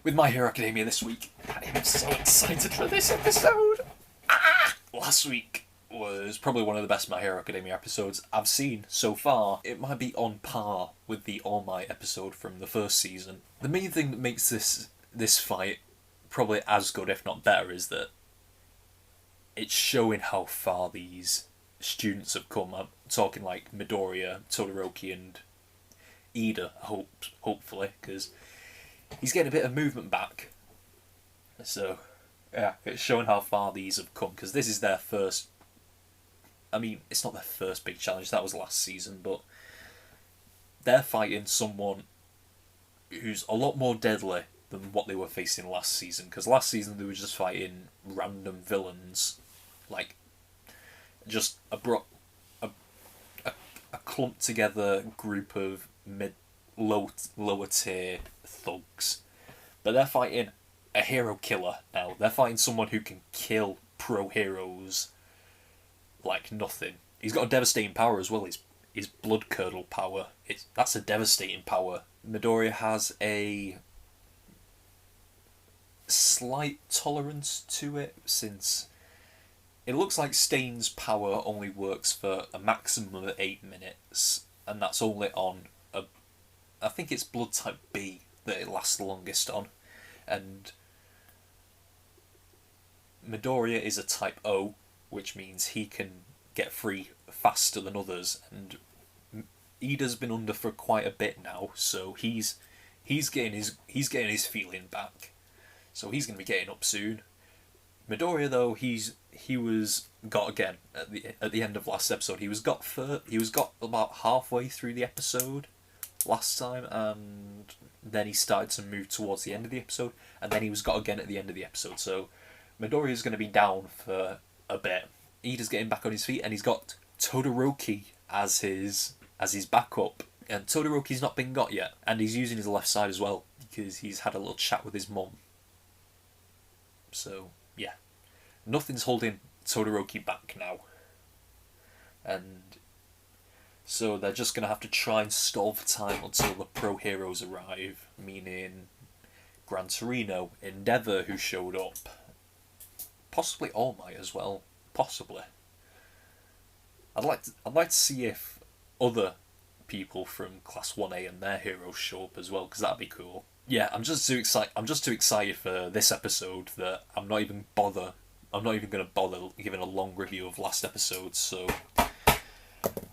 with My Hero Academia this week. I'm so excited for this episode! Last week was probably one of the best My Hero Academia episodes I've seen so far. It might be on par with the All Might episode from the first season. The main thing that makes this fight probably as good, if not better, is that it's showing how far these students have come. I'm talking like Midoriya, Todoroki and Ida, hopefully, because he's getting a bit of movement back. So, yeah, it's showing how far these have come, because this is their first... I mean, it's not their first big challenge, that was last season, but they're fighting someone who's a lot more deadly than what they were facing last season, because last season they were just fighting random villains, like just a clumped together group of lower tier thugs. But they're fighting a hero killer now. They're fighting someone who can kill pro heroes like nothing. He's got a devastating power as well. His blood curdle power. That's a devastating power. Midoriya has a slight tolerance to it, since it looks like Stain's power only works for a maximum of 8 minutes, and that's only on I think it's blood type B that it lasts the longest on, and Midoriya is a type O, which means he can get free faster than others, and Ida's been under for quite a bit now, so he's getting his feeling back, so he's going to be getting up soon. Midoriya, though, he was got again at the end of last episode. He was got about halfway through the episode last time, and then he started to move towards the end of the episode, and then he was got again at the end of the episode. So Midoriya's going to be down for a bit. Ida's getting back on his feet, and he's got Todoroki as his backup. And Todoroki's not been got yet, and he's using his left side as well, because he's had a little chat with his mum. So, yeah. Nothing's holding Todoroki back now. And so they're just going to have to try and stall for time until the pro heroes arrive, meaning Gran Torino, Endeavour, who showed up, possibly All Might as well, possibly. I'd like to see if other people from Class 1A and their heroes show up as well, because that'd be cool. Yeah, I'm just too excited for this episode that I'm not even going to bother giving a long review of last episode, so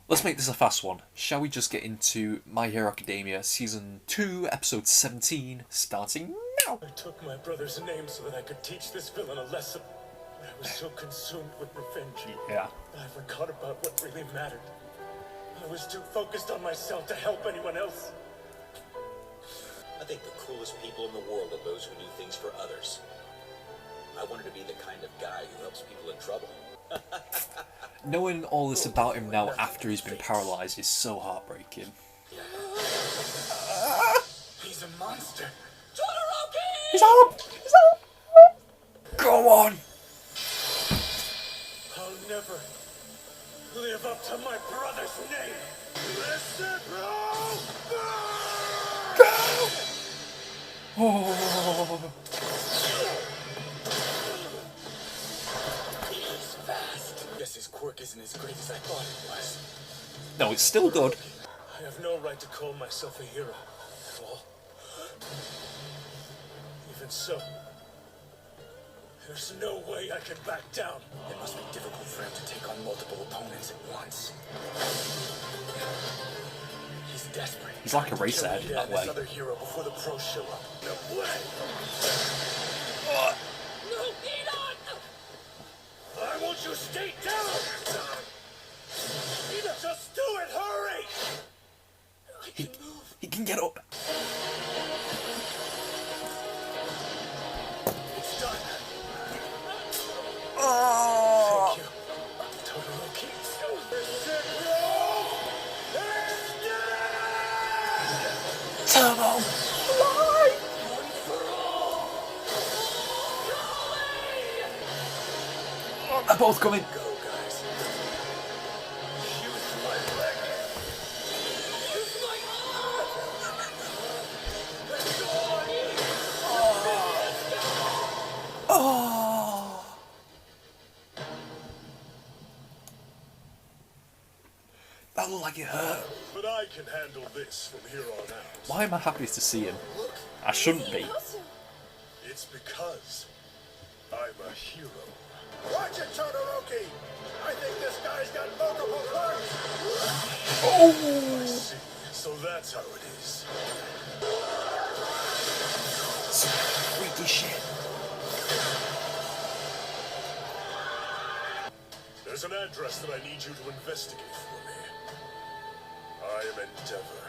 let's make this a fast one. Shall we just get into My Hero Academia Season 2, Episode 17, starting now? I took my brother's name so that I could teach this villain a lesson. But I was so consumed with revenge. Yeah. I forgot about what really mattered. I was too focused on myself to help anyone else. I think the coolest people in the world are those who do things for others. I wanted to be the kind of guy who helps people in trouble. Knowing all this about him now after he's been paralysed is so heartbreaking. He's a monster. Todoroki! He's out! Go on! I'll never live up to my brother's name. Listen, bro! Go! Oh. He's fast. Guess his quirk isn't as great as I thought it was. No, it's still good. I have no right to call myself a hero at all. Even so, there's no way I can back down. It must be difficult for him to take on multiple opponents at once. He's desperate. He's like a racer head that way. Other hero before the pros show up. No way. No, Edon! I want you to stay down. Just do it. Hurry. He can get up. It's done. Oh. Thank you, Todoroki. Turbo! Fly! Oh, they're both coming. Go, guys. Use my leg. Use my arm. Let's go. Oh! That looked like it hurt. But I can handle this from here on out. Why am I happy to see him? I shouldn't be. It's because I'm a hero. Watch it, Todoroki! I think this guy's got multiple parts! Oh! I see. So that's how it is. Freaky shit. There's an address that I need you to investigate for me. I am Endeavor.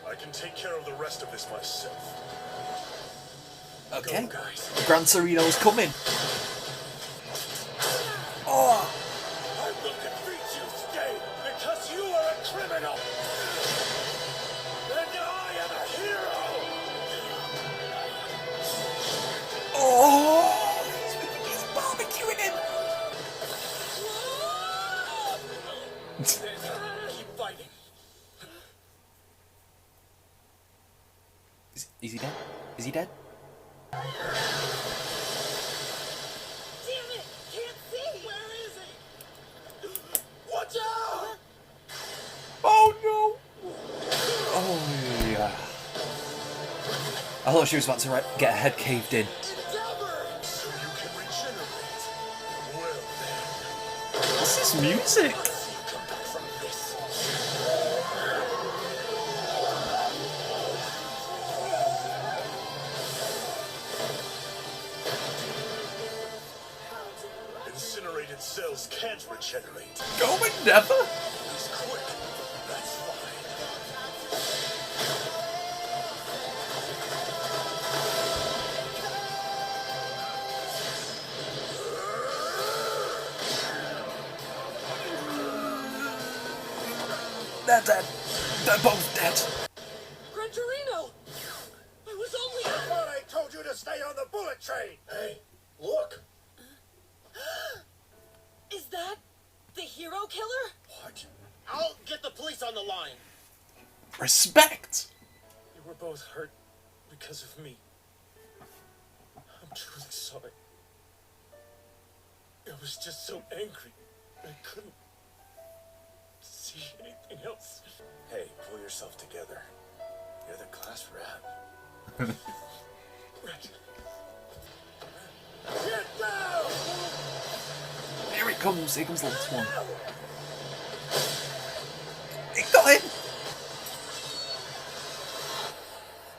I can take care of the rest of this myself. Okay. Go, guys. Gran Torino's coming. Oh! I will defeat you, Stay, because you are a criminal! And I am a hero! Oh! He's barbecuing him. Keep fighting. Is he dead? Is he dead? Damn it! Can't see! Where is he? Watch out! Oh no! Oh yeah. I thought she was about to get her head caved in. Endeavor! So you can regenerate. Well then, What's this music? let's see you come back from this. Incinerated cells can't regenerate. Go Endeavor! He's quick. That's fine. They're dead. They're both dead. Gran Torino! I was only... I thought I told you to stay on the bullet train. Hey, look. Is that the hero killer? What? I'll get the police on the line. Respect! You were both hurt because of me. I'm truly sorry. I was just so angry. I couldn't see anything else. Hey, pull yourself together. You're the class rep. Right. Get down! Here it comes. Here comes the last one. It got him!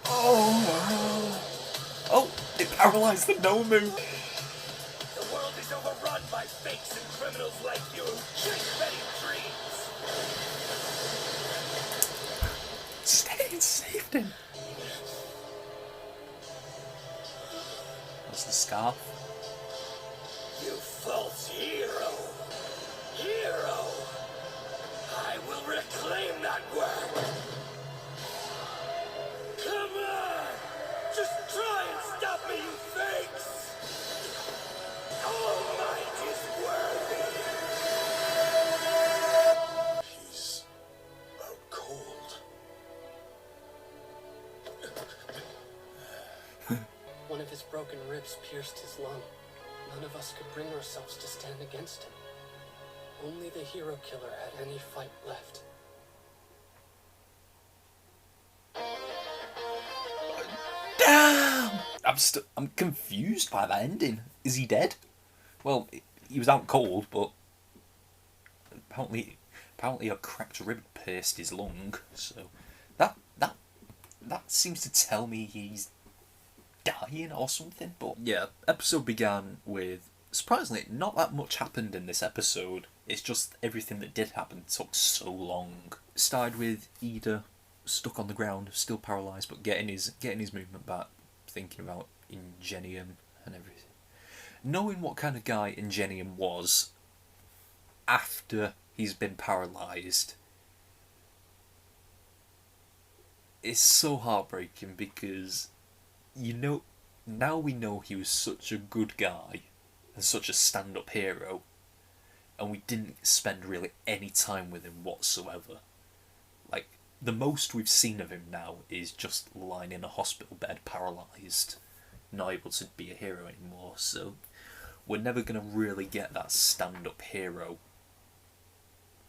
Oh! Oh! It paralysed the Nomu. The world is overrun by fakes and criminals like you who chase petty dreams. Stay and saved him. That's the scarf. You false hero! Hero! I will reclaim that word! Come on! Just try and stop me, you fakes! All might is worthy! He's out cold. One of his broken ribs pierced his lung. None of us could bring ourselves to stand against him. Only the hero killer had any fight left. Damn! I'm confused by that ending. Is he dead? Well, he was out cold, but apparently a cracked rib pierced his lung. So that seems to tell me he's dying or something. But yeah, episode began with, surprisingly, not that much happened in this episode. It's just everything that did happen took so long. It started with Ida stuck on the ground, still paralysed, but getting his movement back, thinking about Ingenium and everything. Knowing what kind of guy Ingenium was after he's been paralysed is so heartbreaking, because now we know he was such a good guy and such a stand-up hero, and we didn't spend really any time with him whatsoever. Like, the most we've seen of him now is just lying in a hospital bed, paralysed, not able to be a hero anymore, so we're never going to really get that stand-up hero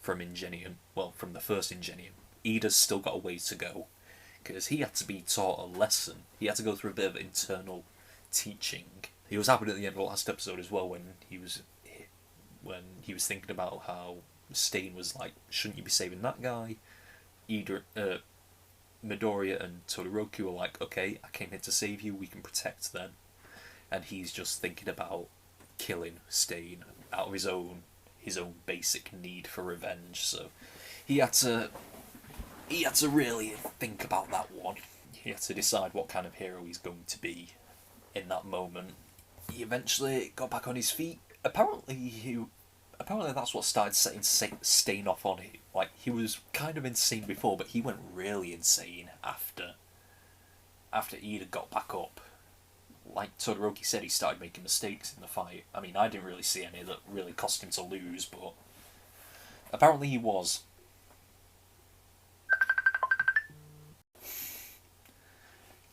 from Ingenium. Well, from the first Ingenium. Ida's still got a way to go, because he had to be taught a lesson. He had to go through a bit of internal teaching. He was happy at the end of the last episode as well, when he was thinking about how Stain was like, shouldn't you be saving that guy? Midoriya and Todoroki were like, okay, I came here to save you, we can protect them. And he's just thinking about killing Stain out of his own basic need for revenge. So he had to really think about that one. He had to decide what kind of hero he's going to be in that moment. He eventually got back on his feet. Apparently that's what started setting Stain off on it. Like, he was kind of insane before, but he went really insane after Ida got back up. Like Todoroki said, he started making mistakes in the fight. I mean, I didn't really see any that really cost him to lose, but apparently he was.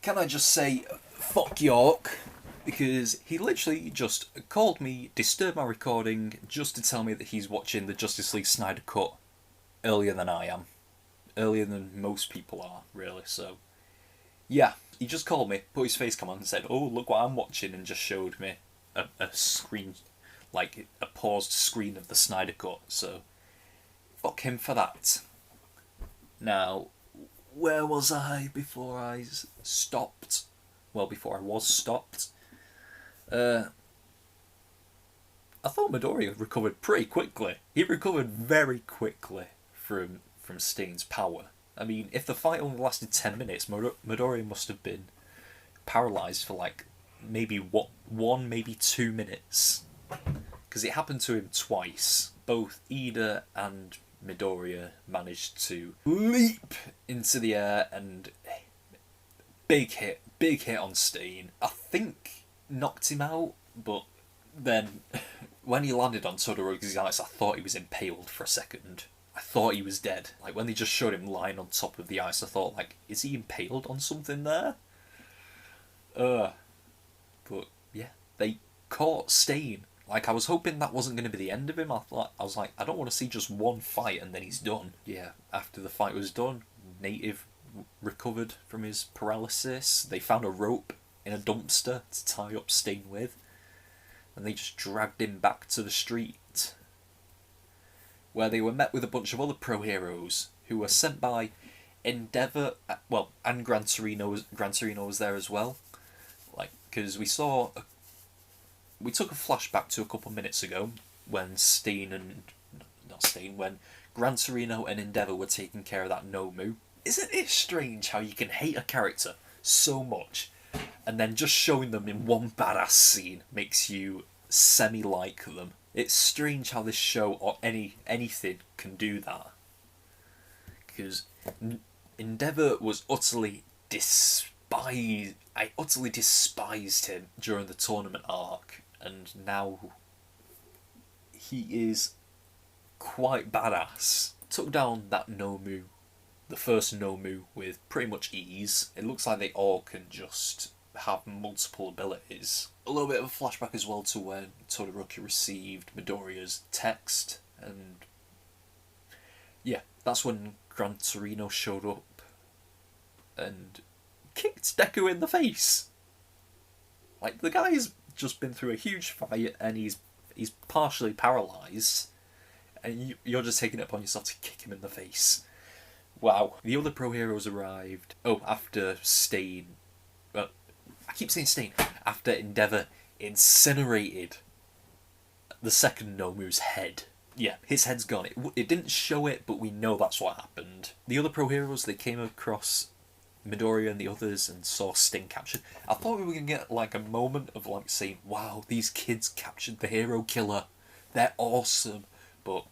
Can I just say, fuck York? Because he literally just called me, disturbed my recording, just to tell me that he's watching the Justice League Snyder Cut earlier than I am. Earlier than most people are, really, so... Yeah, he just called me, put his face cam on and said, oh, look what I'm watching, and just showed me a screen, like a paused screen of the Snyder Cut, so... Fuck him for that. Now, where was I before I stopped? Well, before I was stopped. I thought Midoriya recovered pretty quickly. He recovered very quickly from Stain's power. I mean, if the fight only lasted 10 minutes, Midoriya must have been paralysed for like maybe 1, maybe 2 minutes. Because it happened to him twice. Both Ida and Midoriya managed to leap into the air and big hit on Stain. I think knocked him out, but then when he landed on Todoroki's ice, I thought he was impaled for a second. I thought he was dead. Like, when they just showed him lying on top of the ice, I thought, like, is he impaled on something there? But, yeah, they caught Stain. Like, I was hoping that wasn't going to be the end of him. I was like, I don't want to see just one fight and then he's done. Yeah, after the fight was done, Native recovered from his paralysis. They found a rope in a dumpster to tie up Stain with, and they just dragged him back to the street, where they were met with a bunch of other pro heroes who were sent by Endeavour, well, and Gran Torino was there as well. Like, because we took a flashback to a couple minutes ago when when Gran Torino and Endeavour were taking care of that Nomu. Isn't it strange how you can hate a character so much, and then just showing them in one badass scene makes you semi-like them? It's strange how this show or anything can do that. Because Endeavour was utterly despised. I utterly despised him during the tournament arc, and now he is quite badass. Took down that Nomu, the first Nomu, with pretty much ease. It looks like they all can just have multiple abilities. A little bit of a flashback as well to when Todoroki received Midoriya's text, and yeah, that's when Gran Torino showed up and kicked Deku in the face. Like, the guy's just been through a huge fight and he's partially paralysed, and you're just taking it upon yourself to kick him in the face. Wow. The other pro heroes arrived. Oh, after Stain. Well, I keep saying Stain. After Endeavour incinerated the second Nomu's head. Yeah, his head's gone. It didn't show it, but we know that's what happened. The other pro heroes, they came across Midoriya and the others and saw Sting captured. I thought we were going to get like a moment of like saying, wow, these kids captured the hero killer. They're awesome. But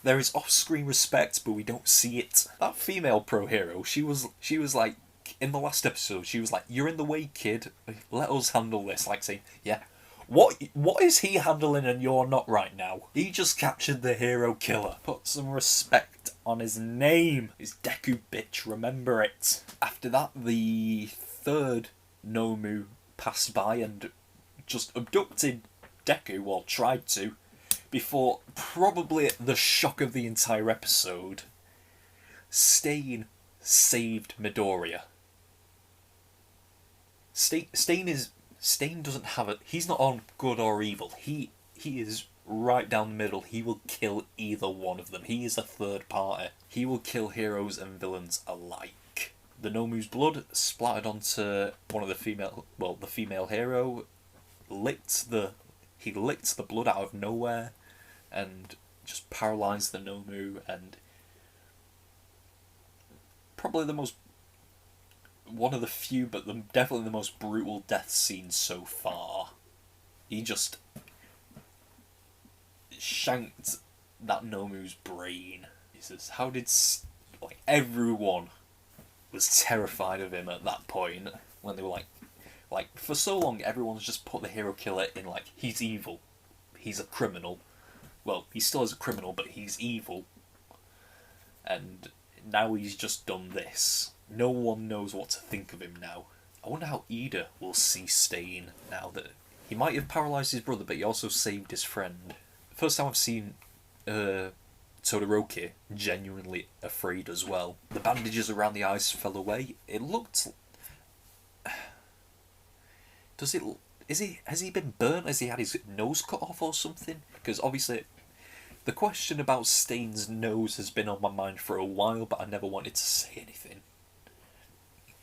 there is off-screen respect, but we don't see it. That female pro hero, she was like, in the last episode, she was like, you're in the way, kid. Let us handle this. Like saying, yeah, what is he handling and you're not right now? He just captured the hero killer. Put some respect on his name. It's Deku, bitch, remember it. After that, the third Nomu passed by and just abducted Deku, or tried to, before probably the shock of the entire episode. Stain saved Midoriya. Stain doesn't have it. He's not on good or evil. He is right down the middle. He will kill either one of them. He is a third party. He will kill heroes and villains alike. The Nomu's blood splattered onto one of the female hero. He licked the blood out of nowhere, and just paralysed the Nomu, and probably one of the few, but definitely the most brutal death scene so far. He just shanked that Nomu's brain. He says, how did... everyone was terrified of him at that point, when they were for so long everyone's just put the hero killer in he's evil, he's a criminal. Well, he still is a criminal, but he's evil. And now he's just done this. No one knows what to think of him now. I wonder how Ida will see Stain now that he might have paralysed his brother, but he also saved his friend. First time I've seen Todoroki genuinely afraid as well. The bandages around the eyes fell away. It looked... Has he been burnt? Has he had his nose cut off or something? Because obviously the question about Stain's nose has been on my mind for a while, but I never wanted to say anything.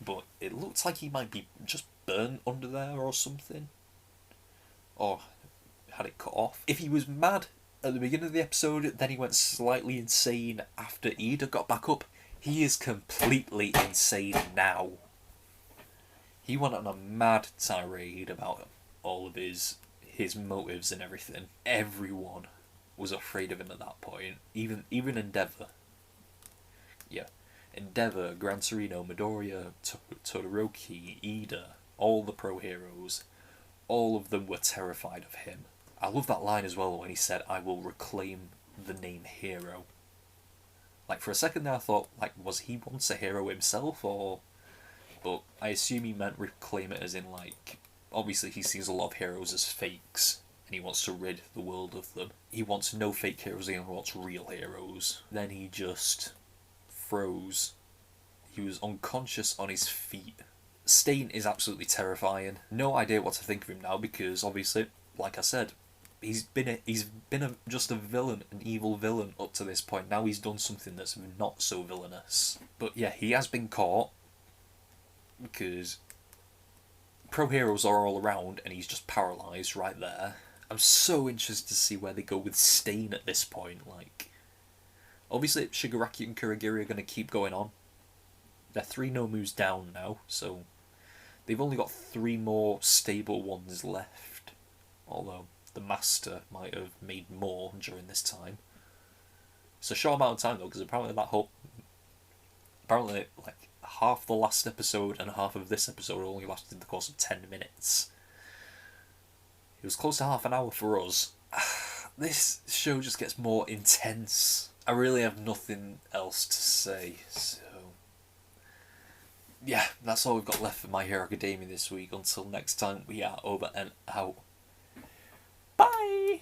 But it looks like he might be just burnt under there or something. Or had it cut off. If he was mad at the beginning of the episode, then he went slightly insane after Ida got back up, he is completely insane now. He went on a mad tirade about all of his motives and everything. Everyone was afraid of him at that point. Even Endeavor. Yeah. Endeavor, Gran Torino, Midoriya, Todoroki, Ida, all the pro heroes, all of them were terrified of him. I love that line as well when he said, I will reclaim the name hero. For a second there I thought, was he once a hero himself, or... But I assume he meant reclaim it as in, obviously he sees a lot of heroes as fakes, and he wants to rid the world of them. He wants no fake heroes, he wants real heroes. Then he just froze. He was unconscious on his feet. Stain is absolutely terrifying. No idea what to think of him now, because obviously, like I said, he's been just a villain, an evil villain up to this point. Now he's done something that's not so villainous. But yeah, he has been caught, because pro heroes are all around and he's just paralysed right there. I'm so interested to see where they go with Stain at this point. Obviously Shigaraki and Kurogiri are going to keep going on. They're 3 Nomus down now, so they've only got 3 more stable ones left. Although the Master might have made more during this time. It's a short amount of time though, because apparently half the last episode and half of this episode only lasted the course of 10 minutes. It was close to half an hour for us. This show just gets more intense. I really have nothing else to say, so... Yeah, that's all we've got left for My Hero Academia this week. Until next time, we are over and out. Bye!